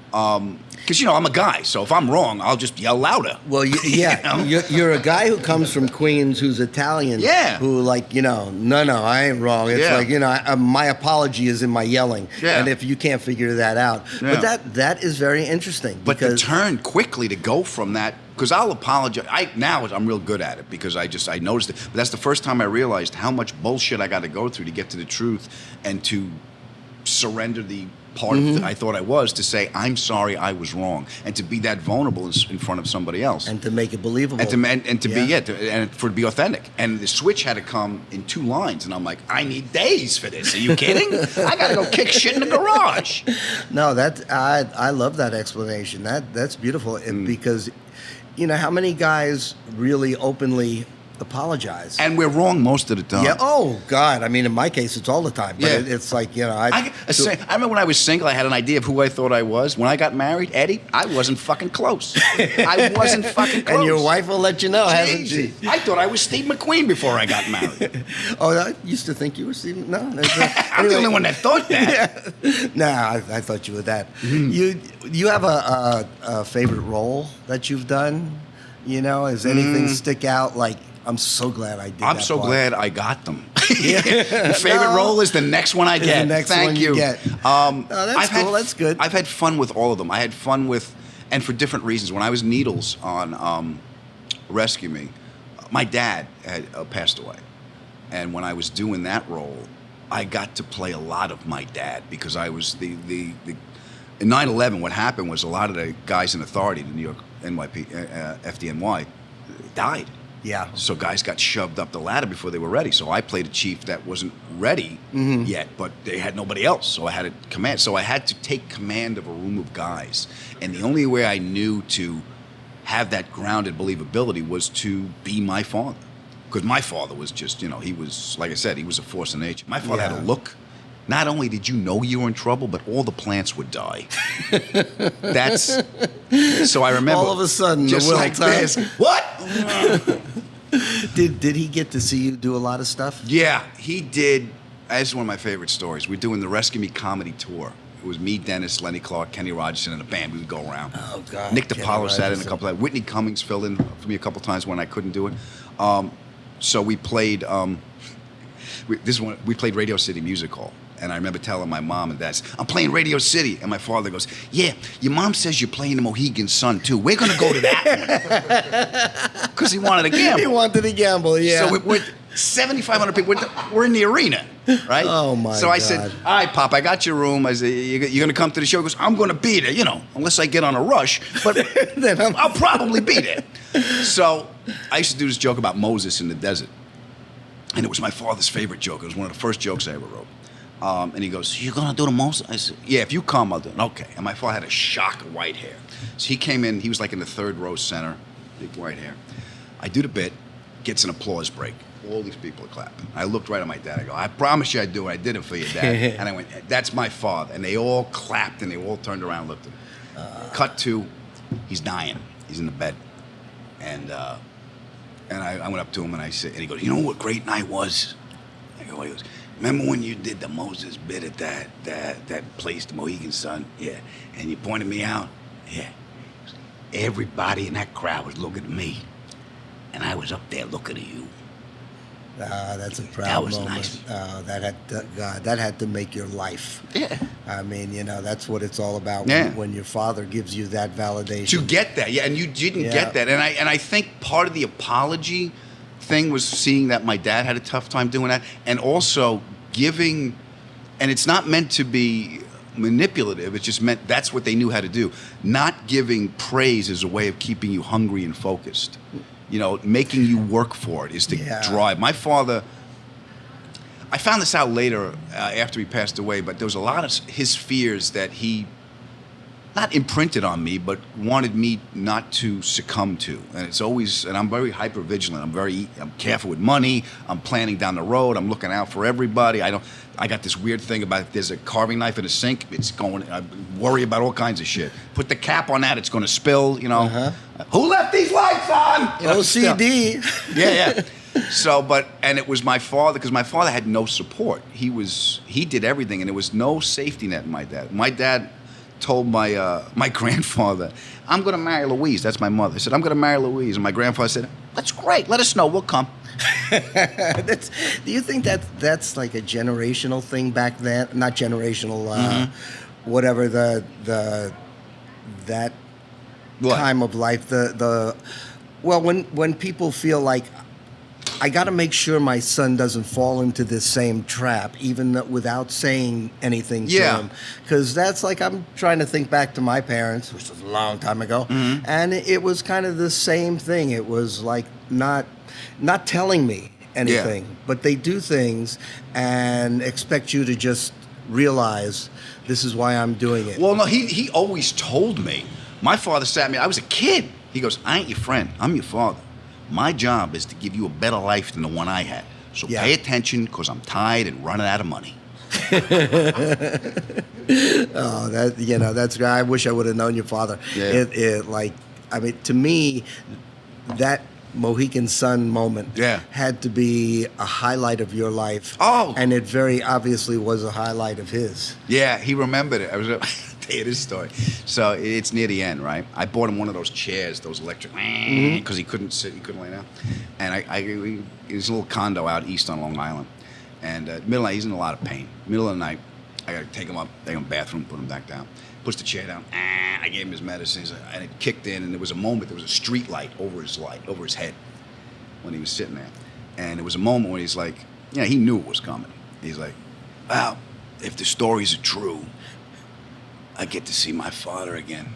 Because I'm a guy, so if I'm wrong, I'll just yell louder. Well, you're a guy who comes from Queens, who's Italian. Yeah. Who no, I ain't wrong. It's my apology is in my yelling. Yeah. And if you can't figure that out, Yeah. but that is very interesting. But to turn quickly to go from that, because I'll apologize. Now I'm real good at it because I noticed it. But that's the first time I realized how much bullshit I got to go through to get to the truth and to surrender the part that I thought I was, to say I'm sorry, I was wrong, and to be that vulnerable in front of somebody else, and to make it believable, and to be and for it to be authentic. And the switch had to come in 2 lines, and I'm like, I need days for this. Are you kidding? I gotta go kick shit in the garage. No, I love that explanation. That's beautiful because how many guys really openly apologize, and we're wrong most of the time. Yeah. Oh God. I mean, in my case, it's all the time. But it's like I remember when I was single, I had an idea of who I thought I was. When I got married, Eddie, I wasn't fucking close. I wasn't fucking close. And your wife will let you know, hasn't she? I thought I was Steve McQueen before I got married. Oh, I used to think you were Steve. No, I'm the only one that thought that. Yeah. Nah, I thought you were that. You have a favorite role that you've done? Does anything stick out? Like, I'm so glad I did that. I'm so glad I got them. Favorite role is the next one I get. The next Thank one you. Get. That's cool. That's good. I've had fun with all of them. I had fun with, and for different reasons. When I was Needles on Rescue Me, my dad had passed away, and when I was doing that role, I got to play a lot of my dad because I was the in 9/11. What happened was a lot of the guys in authority, the New York FDNY, died. Yeah. So guys got shoved up the ladder before they were ready. So I played a chief that wasn't ready yet, but they had nobody else. So I had to command. So I had to take command of a room of guys. And the only way I knew to have that grounded believability was to be my father. Because my father was just, he was, like I said, he was a force of nature. My father had a look. Not only did you know you were in trouble, but all the plants would die. So I remember. All of a sudden, just like this. What? Did he get to see you do a lot of stuff? Yeah, he did. That's one of my favorite stories. We're doing the Rescue Me comedy tour. It was me, Dennis, Lenny Clark, Kenny Rogerson, and a band. We would go around. Oh, God. Nick DiPaolo sat in a couple of. Whitney Cummings filled in for me a couple times when I couldn't do it. So we played. We played Radio City Music Hall. And I remember telling my mom and dad, I'm playing Radio City. And my father goes, yeah, your mom says you're playing the Mohegan Sun, too. We're going to go to that one. Because he wanted to gamble. He wanted to gamble, yeah. So we're 7,500 people. We're in the arena, right? Oh, my God. So I said, all right, Pop, I got your room. I said, you're going to come to the show? He goes, I'm going to be there, unless I get on a rush. But Then I'll probably be there. So I used to do this joke about Moses in the desert. And it was my father's favorite joke. It was one of the first jokes I ever wrote. And he goes, you going to do the Moses? I said, yeah, if you come, I'll do it. Okay. And my father had a shock of white hair. So he came in. He was like in the third row center, big white hair. I do the bit, gets an applause break. All these people are clapping. I looked right at my dad. I go, I promise you I'd do it. I did it for you, Dad. And I went, that's my father. And they all clapped, and they all turned around and looked at him. Cut to, he's dying. He's in the bed. And I went up to him, and I said, and he goes, you know what a great night was? I go, he goes, remember when you did the Moses bit at that place, the Mohegan Sun? Yeah. And you pointed me out? Yeah. Everybody in that crowd was looking at me. And I was up there looking at you. That's a proud That was moment. nice. That had to make your life. Yeah. I mean, that's what it's all about. Yeah. When your father gives you that validation. To get that, yeah, and you didn't Yeah. get that. And I think part of the apology thing was seeing that my dad had a tough time doing that, and also giving, and it's not meant to be manipulative, it's just meant that's what they knew how to do. Not giving praise is a way of keeping you hungry and focused. Making you work for it is to drive. My father, I found this out later after he passed away, but there was a lot of his fears that he not imprinted on me, but wanted me not to succumb to. And it's always, and I'm very hyper vigilant. I'm careful with money. I'm planning down the road. I'm looking out for everybody. I got this weird thing about if there's a carving knife in a sink, I worry about all kinds of shit. Put the cap on that, it's going to spill, Who left these lights on? OCD. Yeah. So, and it was my father, because my father had no support. He did everything, and there was no safety net in my dad. My dad told my grandfather, I'm going to marry Louise. That's my mother. He said, I'm going to marry Louise. And my grandfather said, that's great. Let us know. We'll come. Do you think that's like a generational thing back then? Not generational, whatever that What? time of life. When people feel like, I got to make sure my son doesn't fall into this same trap, even without saying anything to him. Because that's like, I'm trying to think back to my parents, which was a long time ago, and it was kind of the same thing. It was like not telling me anything, but they do things and expect you to just realize this is why I'm doing it. Well, no, he always told me. My father sat me, I was a kid. He goes, I ain't your friend. I'm your father. My job is to give you a better life than the one I had. So pay attention, because I'm tired and running out of money. Oh, that's. I wish I would have known your father. Yeah. To me, that Mohegan Sun moment had to be a highlight of your life. Oh. And it very obviously was a highlight of his. Yeah, he remembered it. I'll tell you this story. So it's near the end, right? I bought him one of those chairs, those electric, because he couldn't sit, he couldn't lay down. And there's a little condo out east on Long Island. And middle of the night, he's in a lot of pain. Middle of the night, I got to take him up, take him to the bathroom, put him back down. Puts the chair down. I gave him his medicines, and it kicked in. And there was a moment. There was a street light over his head, when he was sitting there. And there was a moment when he's like, he knew it was coming. He's like, wow, if the stories are true, I get to see my father again.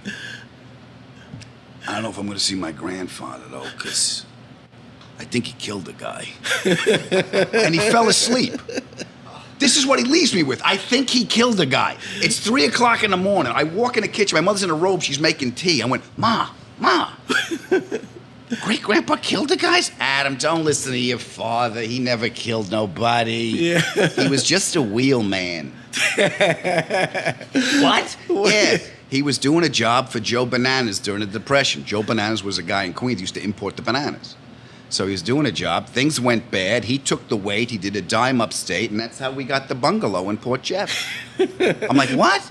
I don't know if I'm going to see my grandfather, though, because I think he killed a guy. And he fell asleep. This is what he leaves me with. I think he killed a guy. It's 3 o'clock in the morning. I walk in the kitchen. My mother's in a robe. She's making tea. I went, Ma. Great-grandpa killed a guy? Adam, don't listen to your father. He never killed nobody. Yeah. He was just a wheelman. What? Yeah. He was doing a job for Joe Bananas during the Depression. Joe Bananas was a guy in Queens who used to import the bananas. So he was doing a job. Things went bad. He took the weight. He did a dime upstate, and that's how we got the bungalow in Port Jeff. I'm like, what?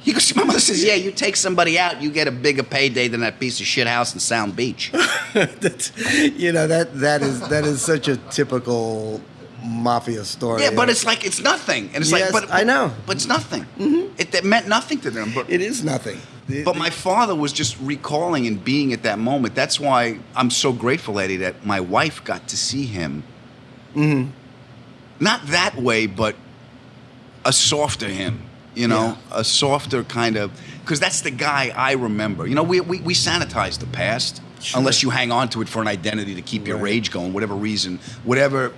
He goes, my mother says, yeah, you take somebody out, you get a bigger payday than that piece of shit house in Sound Beach. That is such a typical mafia story. Yeah, but it's like it's nothing, and it's Yes, like, but I know. but it's nothing. It meant nothing to them. But It is nothing. But my father was just recalling and being at that moment. That's why I'm so grateful, Eddie, that my wife got to see him. Not that way, but a softer him, a softer kind of, because that's the guy I remember. We sanitize the past, unless you hang on to it for an identity to keep your rage going, whatever reason, whatever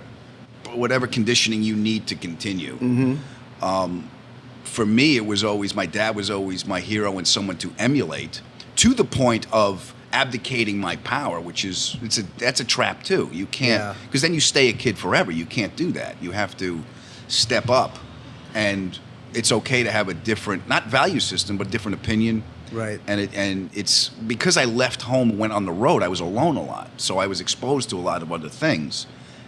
conditioning you need to continue. For me, it was always, my dad was always my hero and someone to emulate, to the point of abdicating my power, which is, that's a trap too. You can't, because then you stay a kid forever. You can't do that. You have to step up, and it's okay to have a different, not value system, but different opinion. Right. And it's because I left home and went on the road, I was alone a lot. So I was exposed to a lot of other things.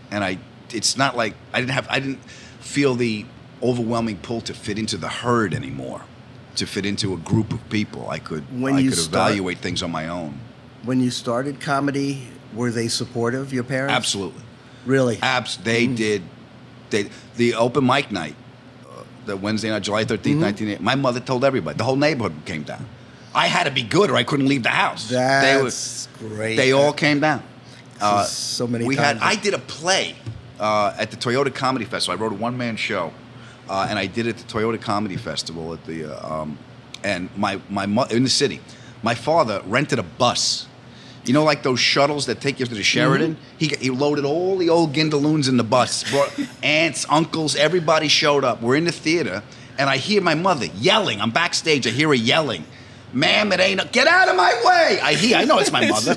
And it's not like I didn't feel the overwhelming pull to fit into the herd anymore, to fit into a group of people. I could evaluate things on my own. When you started comedy, were they supportive, your parents? Absolutely. Really? They did. The open mic night, the Wednesday night, July 13th, 1980, my mother told everybody. The whole neighborhood came down. I had to be good or I couldn't leave the house. That's great. They all came down. So many times. I did a play at the Toyota Comedy Festival. I wrote a one-man show. And I did it at the Toyota Comedy Festival at the and my in the city. My father rented a bus. Like those shuttles that take you to the Sheridan? He loaded all the old Gindaloons in the bus. Brought aunts, uncles, everybody showed up. We're in the theater, and I hear my mother yelling. I'm backstage. I hear her yelling, "Ma'am, it ain't, get out of my way." I know it's my mother.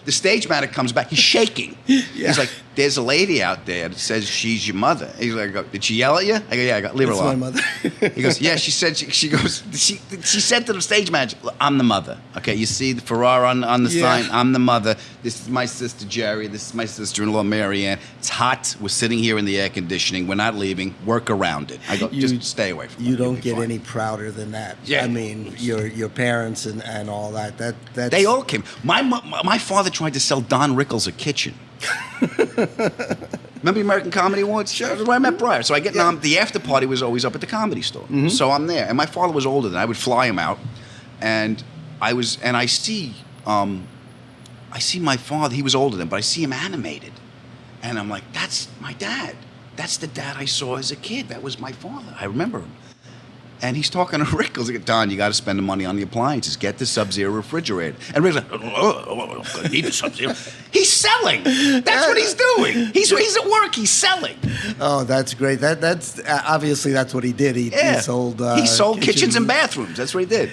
The stage manager comes back. He's shaking. He's like, "There's a lady out there that says she's your mother." He's like, "Did she yell at you?" I go, "Yeah." I go, "Leave her alone." That's my mother. He goes, "Yeah." She said. She goes. She said to the stage manager, "I'm the mother. Okay, you see the Ferrara on the sign. I'm the mother. This is my sister Jerry. This is my sister-in-law Mary Ann. It's hot. We're sitting here in the air conditioning. We're not leaving. Work around it." I go, "Just stay away from it. You don't get any prouder than that. Yeah. I mean, your parents and all that. That's, they all came. My father tried to sell Don Rickles a kitchen. Remember the American Comedy Awards? Sure. That's where I met Briar. So I get the after party was always up at the Comedy Store. So I'm there, and my father was older than I would fly him out, and I see my father. He was older than, but I see him animated, and I'm like, that's my dad. That's the dad I saw as a kid. That was my father. I remember him. And he's talking to Rickles. Like, "Don, you got to spend the money on the appliances. Get the Sub-Zero refrigerator." And Rickles like, "I need the Sub-Zero." He's selling. That's what he's doing. He's at work. He's selling. Oh, that's great. That's obviously that's what he did. He sold. He sold kitchens and bathrooms. That's what he did.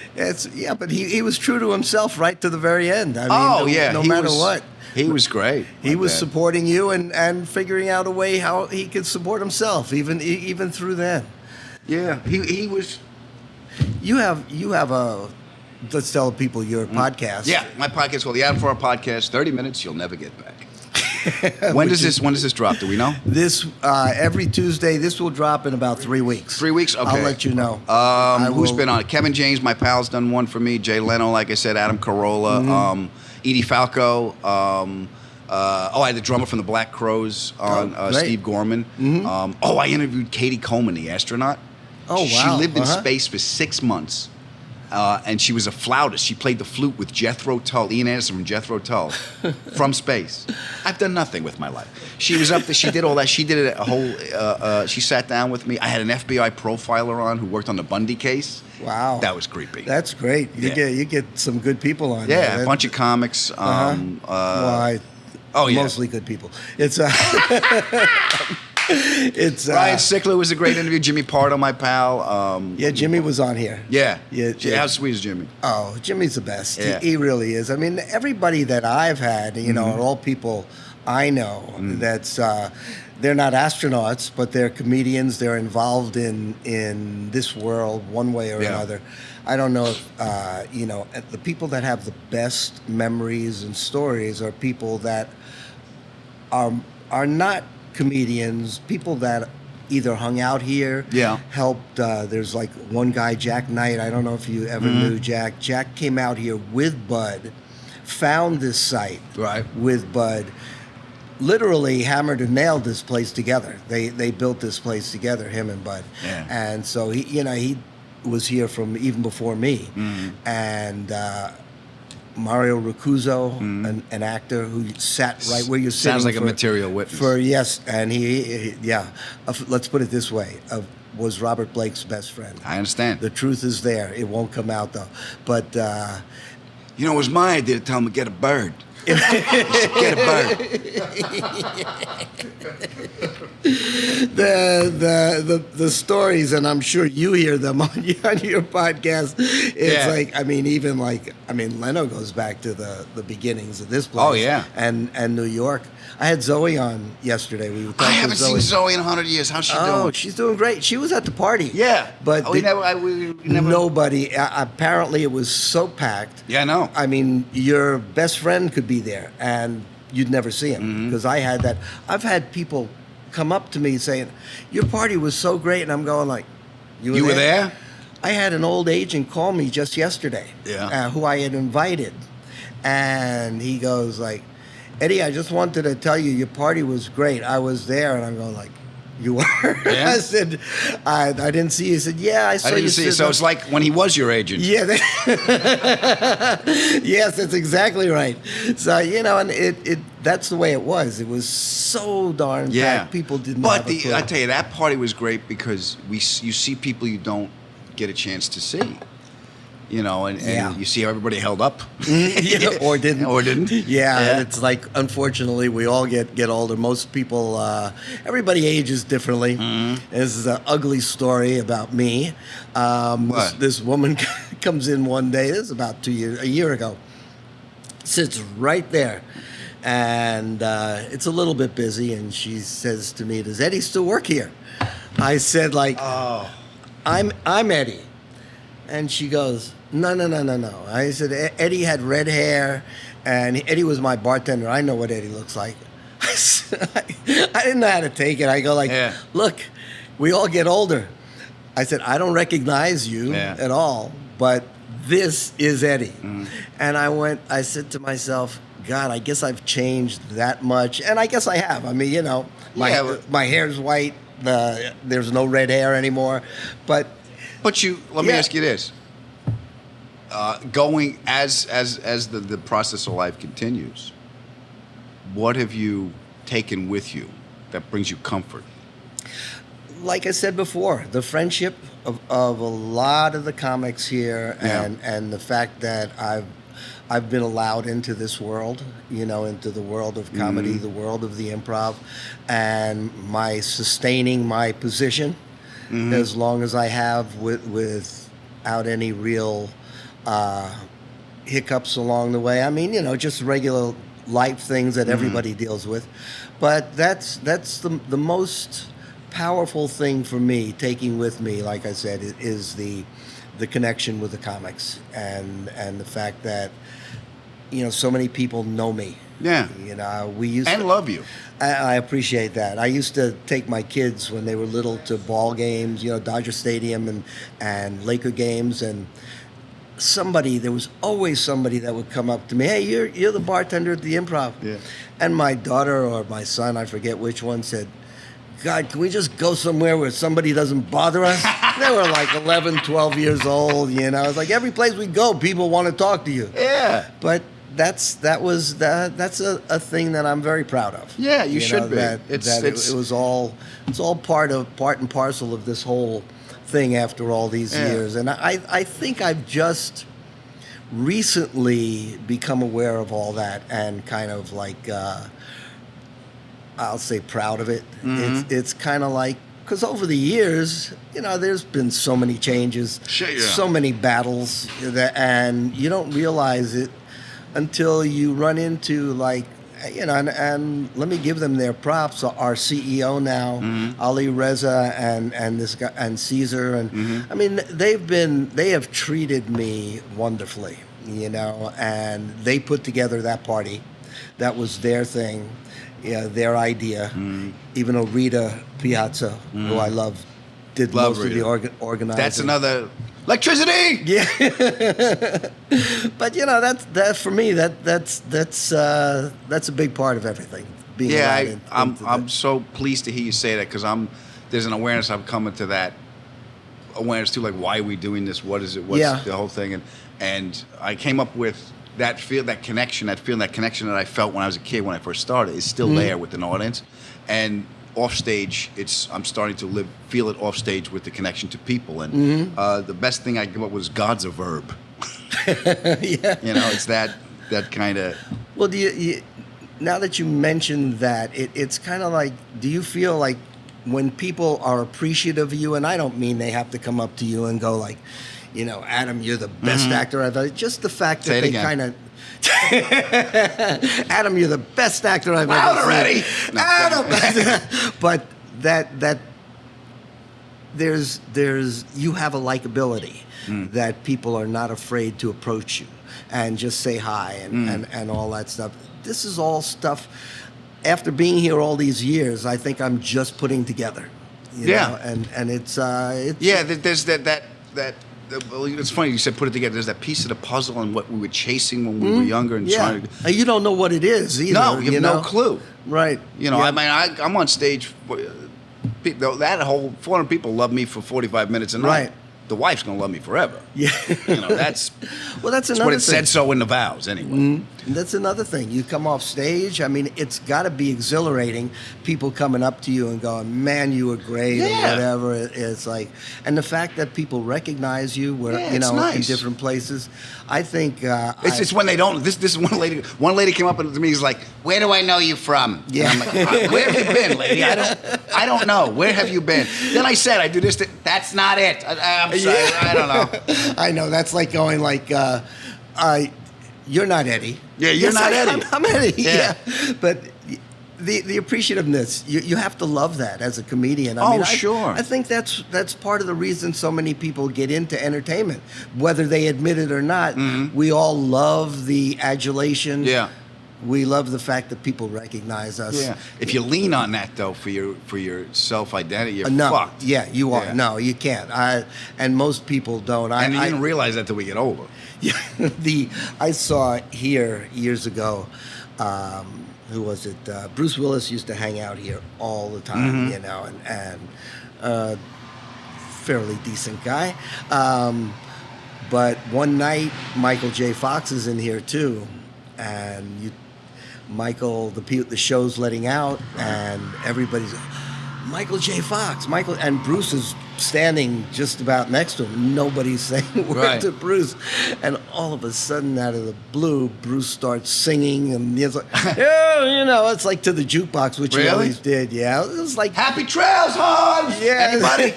But he was true to himself right to the very end. I mean, no matter what. He was great. He was supporting you and figuring out a way how he could support himself, even through then. Yeah, he was. You have a. Let's tell people your podcast. Yeah, my podcast called the Adam Ferrara Podcast. 30 minutes you'll never get back. When does this drop? Do we know? This every Tuesday. This will drop in about 3 weeks. 3 weeks. Okay. I'll let you know. Who's been on it? Kevin James, my pal's done one for me. Jay Leno, like I said, Adam Carolla, Edie Falco. I had the drummer from the Black Crows on Steve Gorman. I interviewed Katie Coleman, the astronaut. Oh, wow. She lived in space for 6 months, and she was a flautist. She played the flute with Jethro Tull, Ian Anderson from Jethro Tull, from space. I've done nothing with my life. She was up there. She did all that. She did a whole. She sat down with me. I had an FBI profiler on who worked on the Bundy case. Wow, that was creepy. That's great. You get some good people on. Yeah, there. A bunch of comics. Mostly good people. It's Ryan Sickler was a great interview. Jimmy Pardo, my pal. Jimmy was on here. Yeah. How sweet is Jimmy? Oh, Jimmy's the best. Yeah. He really is. I mean, everybody that I've had, all people I know, that's they're not astronauts, but they're comedians. They're involved in this world one way or another. I don't know if, the people that have the best memories and stories are people that are not comedians, people that either hung out here, helped. There's like one guy, Jack Knight. I don't know if you ever knew Jack. Jack came out here with Bud, found this site with Bud, literally hammered and nailed this place together. They built this place together, him and Bud. Yeah. And so he was here from even before me. And Mario Ricuzzo, an actor who sat right where you're sitting. Sounds like a material witness. Yes, and let's put it this way, was Robert Blake's best friend. I understand. The truth is there. It won't come out though. But it was my idea to tell him to get a bird. Get a bird. The stories, and I'm sure you hear them on your podcast. It's Leno goes back to the beginnings of this place. Oh yeah, and New York. I had Zoe on yesterday. I haven't seen Zoe in 100 years. How's she doing? Oh, she's doing great. She was at the party. Yeah, but we never. Nobody. Apparently, it was so packed. Yeah, I know. I mean, your best friend could be there, and you'd never see him because I had that. I've had people come up to me saying, "Your party was so great," and I'm going like, "You were there?" I had an old agent call me just yesterday. Yeah. Who I had invited, and he goes like, "Eddie, I just wanted to tell you your party was great. I was there," and I'm going like, "You were?" Yeah. I said, I didn't see you. He said, "Yeah, I saw you." I didn't see you. So it's like when he was your agent. Yeah. Yes, that's exactly right. So, and it that's the way it was. It was so darn packed. People didn't have a clue. I tell you, that party was great because you see people you don't get a chance to see. And you see how everybody held up. Or didn't. Or didn't. Yeah, and it's like, unfortunately, we all get older. Most people, everybody ages differently. This is an ugly story about me. This woman comes in one day, this is about a year ago, sits right there. And it's a little bit busy, and she says to me, "Does Eddie still work here?" I said, I'm Eddie. And she goes, No. I said, Eddie had red hair, and Eddie was my bartender. I know what Eddie looks like. I didn't know how to take it. I go Look, we all get older. I said, I don't recognize you at all, but this is Eddie. And I said to myself, God, I guess I've changed that much. And I guess I have. I mean, my hair's white. There's no red hair anymore. But let me ask you this: going as the process of life continues, what have you taken with you that brings you comfort? Like I said before, the friendship of a lot of the comics here, and the fact that I've been allowed into this world, into the world of comedy, the world of the improv, and sustaining my position as long as I have without any real hiccups along the way. I mean, just regular life things that everybody deals with. But that's the most powerful thing for me, taking with me, like I said, is the connection with the comics and the fact that so many people know me. Yeah. We used and to love you. I appreciate that. I used to take my kids when they were little to ball games, Dodger Stadium and Laker games, and there was always somebody that would come up to me, "Hey, you're the bartender at the Improv." Yeah. And my daughter or my son, I forget which one, said, "God, can we just go somewhere where somebody doesn't bother us?" They were like 11, 12 years old, It's like every place we go, people want to talk to you. Yeah. But that's a thing that I'm very proud of. Yeah, you should be. It was all part and parcel of this whole thing after all these years. And I think I've just recently become aware of all that and kind of like I'll say proud of it. It's kind of like, because over the years, there's been so many changes, so many battles, and you don't realize it until you run into and let me give them their props. Our CEO now, Ali Reza, and this guy and Caesar, and I mean they have treated me wonderfully, and they put together that party. That was their thing. Their idea. Even though Rita Piazza, who I love, did most of the organizing. That's another electricity. Yeah. But that for me, that's a big part of everything. being Yeah, allowed into I'm so pleased to hear you say that because there's an awareness I'm coming to that awareness too. Like, why are we doing this? What is it? What's the whole thing? And I came up with that feeling that connection that I felt when I was a kid when I first started is still there with an audience, and off stage I'm starting to feel it off stage with the connection to people. And the best thing I came up with was God's a verb. Yeah. It's that kind of. Well, now that you mentioned that, it's kind of like, do you feel like when people are appreciative of you, and I don't mean they have to come up to you and go like, Adam, you're the best actor I've ever. Just the fact that they kind of. Adam, you're the best actor I've ever seen. Already. No, Adam. But that there's you have a likability that people are not afraid to approach you and just say hi and all that stuff. This is all stuff. After being here all these years, I think I'm just putting together. You know? And it's there's that. It's funny you said put it together. There's that piece of the puzzle and what we were chasing when we were younger and trying to. You don't know what it is either. No, you have no clue. Right. I mean, I'm on stage. That whole 400 people love me for 45 minutes a night. Right. The wife's gonna love me forever. Yeah. That's that's what it said so in the vows anyway. That's another thing. You come off stage. I mean, it's got to be exhilarating. People coming up to you and going, "Man, you were great," or whatever. It's like, and the fact that people recognize you, nice. in different places. I think it's when they don't. This is one lady. One lady came up to me. He's like, "Where do I know you from?" Yeah. And I'm like, "Where have you been, lady? I don't know. Where have you been?" Then I said, "I do this." That's not it. I'm sorry. I don't know. I know. That's like going like, "You're not Eddie." Yeah, you're not Eddie. I'm Eddie. Yeah. But the appreciativeness, you have to love that as a comedian. I mean, sure. I think that's part of the reason so many people get into entertainment, whether they admit it or not. We all love the adulation. Yeah. We love the fact that people recognize us. Yeah. If you lean on that though for your self identity, you're no, fucked. Yeah, you are. Yeah. No, you can't. And most people don't. And you didn't realize that till we get older. Yeah, I saw here years ago. Who was it? Bruce Willis used to hang out here all the time, and fairly decent guy. But one night, Michael J. Fox is in here too, and Michael, the show's letting out, and everybody's Michael J. Fox, and Bruce is standing just about next to him. Nobody's saying a word to Bruce, and all of a sudden, out of the blue, Bruce starts singing, and he's like, it's like to the jukebox, which he always did. Yeah, it was like Happy Trails, Hans. Yeah, Anybody?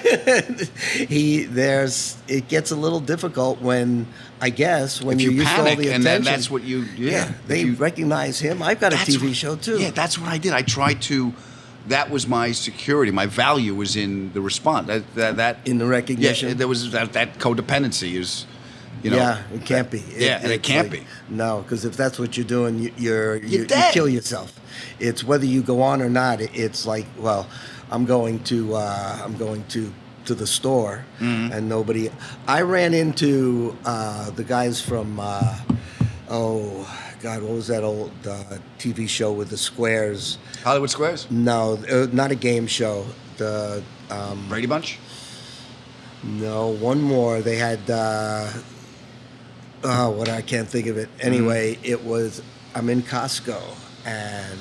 It gets a little difficult when. I guess when you used to all the attention, and that's what you. Yeah, they recognize him. I've got a TV show too. Yeah, that's what I did. I tried to. That was my security. My value was in the response. That in the recognition. Yeah, there was that codependency is, Yeah, it can't be. It can't be. No, because if that's what you're doing, you dead. kill yourself. It's whether you go on or not. It's like, well, I'm going to the store, and nobody. I ran into the guys from. God, what was that old TV show with the squares? Hollywood Squares? No, not a game show. The Brady Bunch? No, one more. They had I can't think of it. Anyway, it was I'm in Costco, and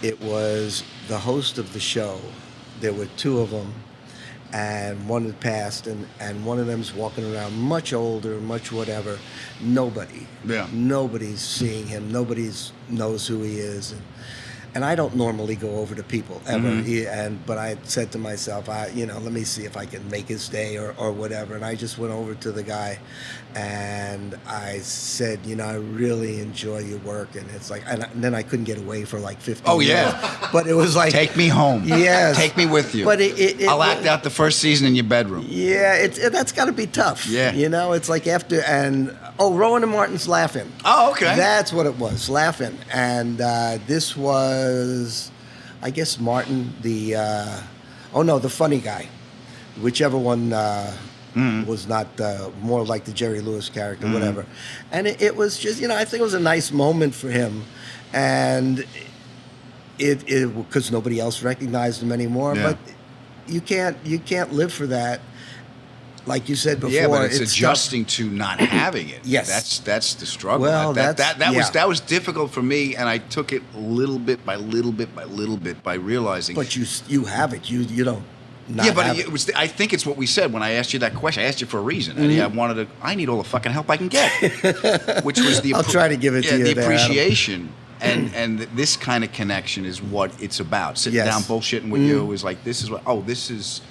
it was the host of the show. There were two of them, and one had passed, and one of them's walking around much older, much whatever. Nobody's seeing him. Nobody's knows who he is, and I don't normally go over to people ever. But I said to myself, let me see if I can make his day or whatever. And I just went over to the guy, and I said, I really enjoy your work. And it's like, and then I couldn't get away for like 15 minutes. But it was like, take me home. Yes, take me with you. But I'll act out the first season in your bedroom. Yeah, that's got to be tough. Yeah, it's like after Rowan and Martin's Laughing. Oh, okay. That's what it was, Laughing. And this was, I guess, Martin, the funny guy. Whichever one was not more like the Jerry Lewis character, whatever. And it was just, I think it was a nice moment for him. And it because nobody else recognized him anymore. Yeah. But you can't live for that. Like you said before, Yeah, but it's tough. adjusting to not having it. Yes. that's the struggle. Well, that was difficult for me, and I took it little bit by little bit by little bit by realizing. But you have it. You don't. Not Yeah, but have it was. I think it's what we said when I asked you that question. I asked you for a reason, Eddie. I need all the fucking help I can get, which was the. I'll try to give it to you. The there, Adam. appreciation and this kind of connection is what it's about. Sitting down, bullshitting with you is like this is what. Oh, this is.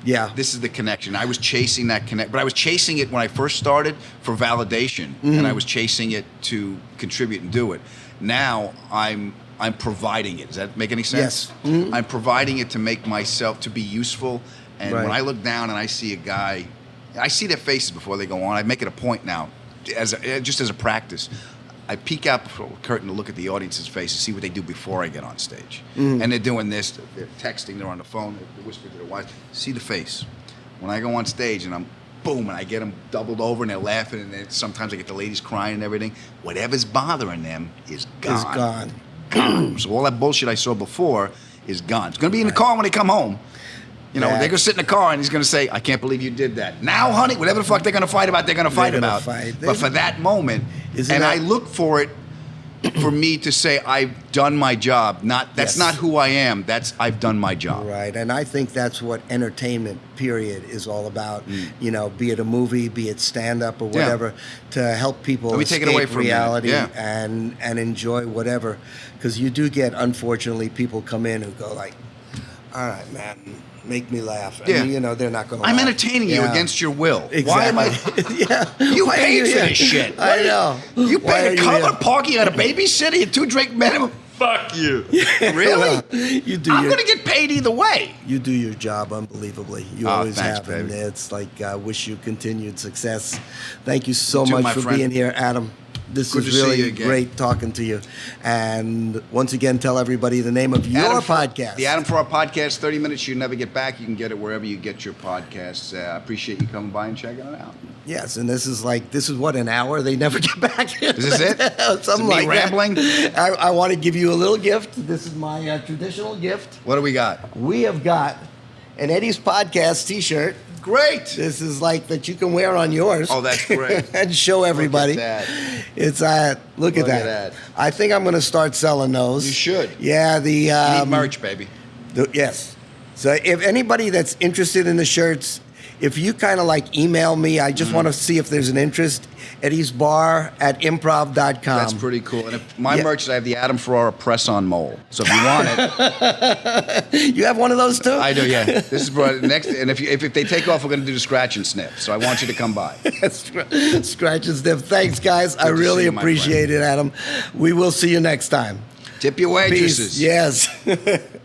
Yeah. This is the connection. I was chasing that connect, but I was chasing it when I first started for validation, and I was chasing it to contribute and do it. Now I'm providing it. Does that make any sense? Yes. I'm providing it to make myself to be useful. And Right. when I look down and I see a guy, I see their faces before they go on. I make it a point now, just as a practice. I peek out before the curtain to look at the audience's face to see what they do before I get on stage. And they're doing this, they're texting, they're on the phone, they're whispering to their wives. See the face. When I go on stage and I'm boom, and I get them doubled over and they're laughing, and then sometimes I get the ladies crying and everything. Whatever's bothering them is gone. Is gone. Gone. So all that bullshit I saw before is gone. It's going to be in the car when they come home. You know, they're going to sit in the car and he's going to say, I can't believe you did that. Now, honey, whatever the fuck they're going to fight about, they're going to fight about. But for that moment, I look for it for me to say, I've done my job. That's not who I am. I've done my job. Right. And I think that's what entertainment, period, is all about. You know, be it a movie, be it stand-up or whatever, to help people take it away escape for reality and enjoy whatever. Because you do get, unfortunately, people come in who go like, all right, man, make me laugh. Yeah. And, you know, they're not going to I'm laugh. entertaining you against your will. Exactly. Why am I? You Why are paid you for here? this shit. I know. You Why are paid a you cover here? parking, you got a babysitter, a 2-drink minimum. Fuck you. Really? You do I'm your, going to get paid either way. you do your job unbelievably. You Oh, always thanks, have. And baby. it's like, I wish you continued success. Thank you so You too, much my for friend. being here, Adam. This Good is to see really you again. great talking to you. And once again, tell everybody the name of your podcast. The Adam Ferrara Podcast, 30 minutes you never get back. You can get it wherever you get your podcasts. I appreciate you coming by and checking it out. Yes, and this is what, an hour? They never get back. Is this it? Something me like rambling? that. I want to give you a little gift. This is my traditional gift. What do we got? We have got an Eddie's Podcast T-shirt. Great. This is like that you can wear on yours. Oh, that's great. And show everybody. Look at that. It's look at that. I think I'm going to start selling those. You should. Yeah, the You need merch, baby. yes. So if anybody that's interested in the shirts, if you kind of like email me, I just want to see if there's an interest. Eddie's Bar at improv.com. That's pretty cool. And if my merch is I have the Adam Ferrara press-on mole. So if you want it, You have one of those too? I do. Yeah. This is next. And if they take off, we're going to do the scratch and sniff. So I want you to come by. Scratch and sniff. Thanks, guys. I to really see you, my appreciate it, Adam. We will see you next time. Tip your waitresses. Peace. Yes.